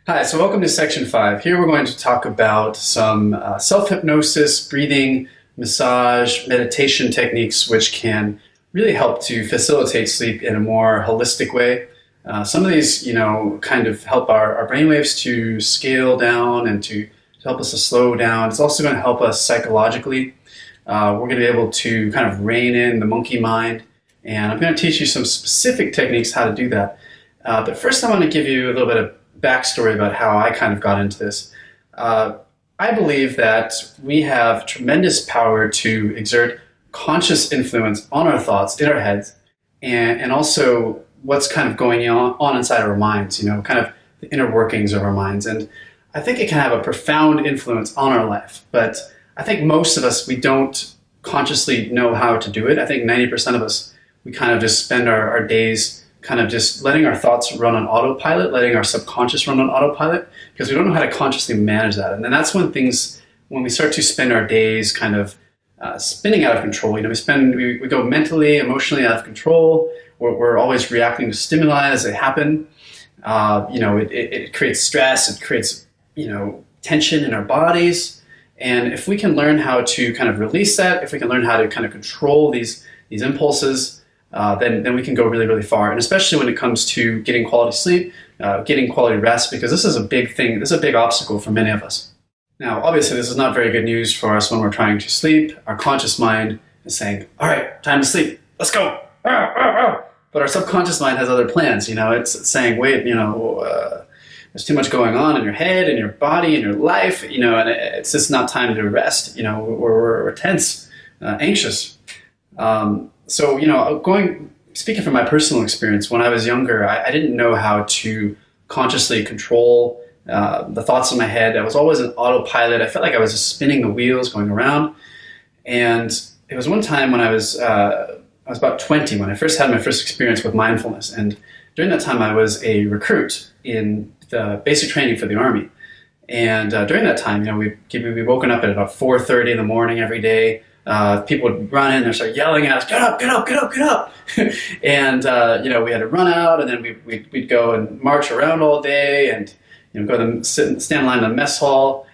Hi, so welcome to section 5. Here we're going to talk about some self-hypnosis, breathing, massage, meditation techniques which can really help to facilitate sleep in a more holistic way. Some of these, kind of help our brainwaves to scale down and to help us to slow down. It's also going to help us psychologically. We're going to be able to kind of rein in the monkey mind, and I'm going to teach you some specific techniques how to do that. But first I want to give you a little bit of backstory about how I kind of got into this. I believe that we have tremendous power to exert conscious influence on our thoughts in our heads, and also what's kind of going on inside our minds, kind of the inner workings of our minds. And I think it can have a profound influence on our life, but I think most of us, we don't consciously know how to do it. I think 90% of us, we kind of just spend our days kind of just letting our thoughts run on autopilot, letting our subconscious run on autopilot, because we don't know how to consciously manage that. And then that's when we start to spend our days kind of spinning out of control. We go mentally, emotionally out of control. We're always reacting to stimuli as they happen. It creates stress. It creates, tension in our bodies. And if we can learn how to kind of release that, if we can learn how to kind of control these impulses, then we can go really, really far. And especially when it comes to getting quality sleep, getting quality rest, because this is a big thing. This is a big obstacle for many of us. Now, obviously, this is not very good news for us when we're trying to sleep. Our conscious mind is saying, all right, time to sleep. Let's go. But our subconscious mind has other plans. It's saying, wait, there's too much going on in your head, in your body, in your life, and it's just not time to rest. We're tense, anxious. Speaking from my personal experience, when I was younger, I didn't know how to consciously control the thoughts in my head. I was always an autopilot. I felt like I was just spinning the wheels, going around. And it was one time when I was about 20 when I first had my first experience with mindfulness. And during that time, I was a recruit in the basic training for the Army. And during that time, we'd be woken up at about 4:30 in the morning every day. People would run in and start yelling at us, get up, get up, get up, get up. And, we had to run out, and then we'd go and march around all day and, stand in line in the mess hall,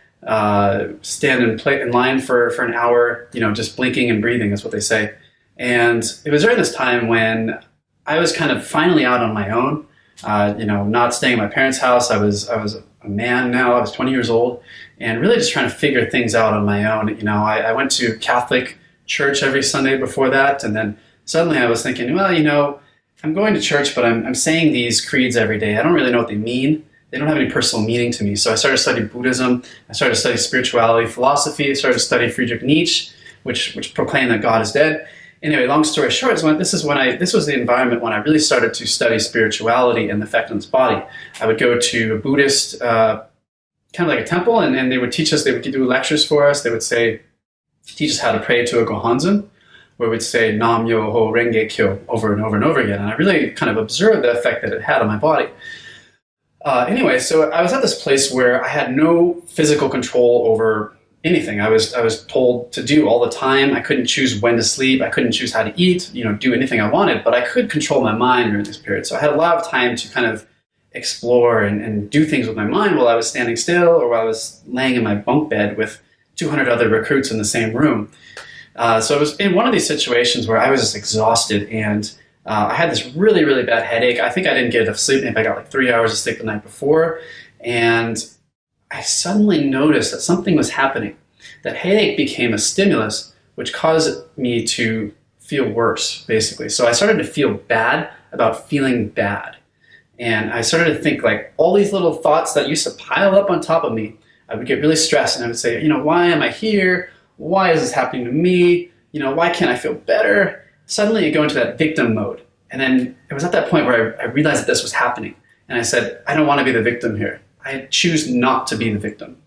stand in line for an hour, just blinking and breathing is what they say. And it was during this time when I was kind of finally out on my own, not staying at my parents' house. I was a man now. I was 20 years old, and really just trying to figure things out on my own. I went to Catholic church every Sunday before that, and then suddenly I was thinking, well, I'm going to church, but I'm saying these creeds every day. I don't really know what they mean. They don't have any personal meaning to me. So I started studying Buddhism. I started studying spirituality, philosophy. I started studying Friedrich Nietzsche, which proclaimed that God is dead. Anyway, long story short, this was the environment when I really started to study spirituality and the effect on its body. I would go to a Buddhist, kind of like a temple, and they would teach us, they would do lectures for us. They would teach us how to pray to a Gohanzen, where we'd say Nam Myoho Renge Kyo over and over and over again. And I really kind of observed the effect that it had on my body. Anyway, so I was at this place where I had no physical control over anything. I was told to do all the time. I couldn't choose when to sleep. I couldn't choose how to eat, do anything I wanted, but I could control my mind during this period. So I had a lot of time to kind of explore and do things with my mind while I was standing still or while I was laying in my bunk bed with 200 other recruits in the same room. So it was in one of these situations where I was just exhausted, and I had this really, really bad headache. I think I didn't get enough sleep. Maybe I got like 3 hours of sleep the night before, and I suddenly noticed that something was happening. That headache became a stimulus, which caused me to feel worse, basically. So I started to feel bad about feeling bad. And I started to think like all these little thoughts that used to pile up on top of me, I would get really stressed, and I would say, why am I here? Why is this happening to me? Why can't I feel better? Suddenly you go into that victim mode. And then it was at that point where I realized that this was happening. And I said, I don't want to be the victim here. I choose not to be the victim.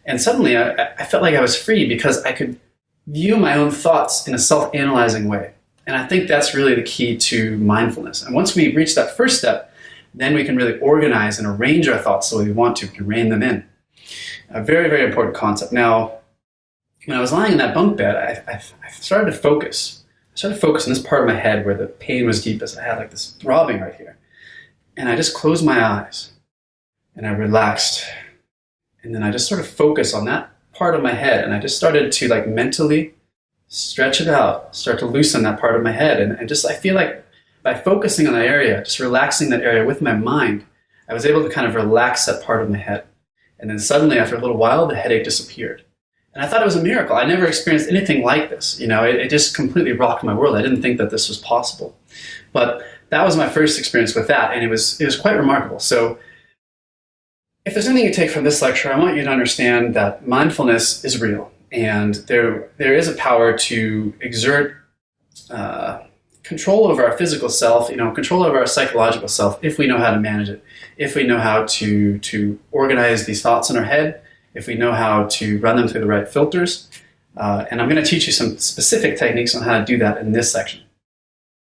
And suddenly I felt like I was free because I could view my own thoughts in a self-analyzing way. And I think that's really the key to mindfulness. And once we reach that first step, then we can really organize and arrange our thoughts the way we want to. We can rein them in. A very, very important concept. Now, when I was lying in that bunk bed, I started to focus. I started to focus on this part of my head where the pain was deepest. I had like this throbbing right here. And I just closed my eyes. and I relaxed. And then I just sort of focused on that part of my head, and I just started to like mentally stretch it out, start to loosen that part of my head. And just, I feel like by focusing on that area, just relaxing that area with my mind, I was able to kind of relax that part of my head. And then suddenly, after a little while, the headache disappeared. And I thought it was a miracle. I never experienced anything like this. You know, it just completely rocked my world. I didn't think that this was possible. But that was my first experience with that, and it was quite remarkable. So if there's anything you take from this lecture, I want you to understand that mindfulness is real. And there is a power to exert control over our physical self, control over our psychological self, if we know how to manage it, if we know how to organize these thoughts in our head, if we know how to run them through the right filters. And I'm going to teach you some specific techniques on how to do that in this section.